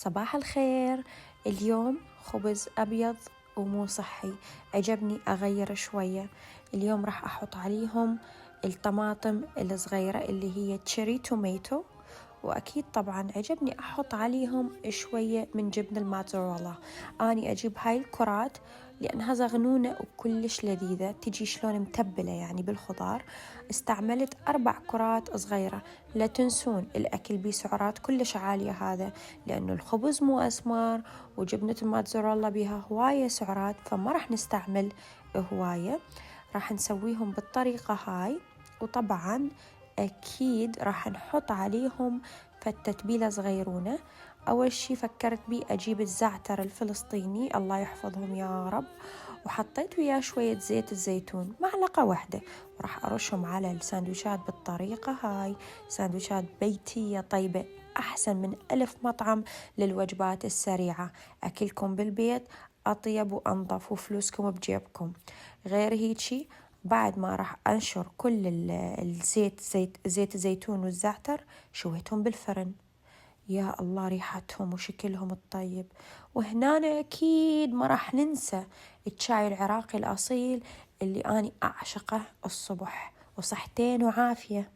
صباح الخير. اليوم خبز أبيض ومو صحي، عجبني أغير شوية. اليوم راح أحط عليهم الطماطم الصغيرة اللي هي تشيري توميتو، وأكيد طبعا عجبني أحط عليهم شوية من جبن الموتزاريلا. أني أجيب هاي الكرات لأنها زغنونة وكلش لذيذة، تجي شلون متبلة يعني بالخضار. استعملت 4 كرات صغيرة. لا تنسون الأكل بسعرات كلش عالية هذا، لأنه الخبز مو أسمر وجبنة الموتزاريلا بها هواية سعرات، فما راح نستعمل هواية. راح نسويهم بالطريقة هاي، وطبعا أكيد راح نحط عليهم فتتبيلة صغيرونة. أول شي فكرت بي أجيب الزعتر الفلسطيني، الله يحفظهم يا رب، وحطيت وياه شوية زيت الزيتون، معلقة واحدة، وراح أرشهم على الساندويشات بالطريقة هاي. ساندويشات بيتية طيبة، أحسن من 1000 مطعم للوجبات السريعة. أكلكم بالبيت أطيب وأنظف وفلوسكم بجيبكم. غير هيجي بعد ما راح أنشر كل زيت الزيتون والزعتر، شويتهم بالفرن. يا الله ريحتهم وشكلهم الطيب. وهنا أكيد ما راح ننسى الشاي العراقي الأصيل اللي أنا أعشقه الصبح. وصحتين وعافية.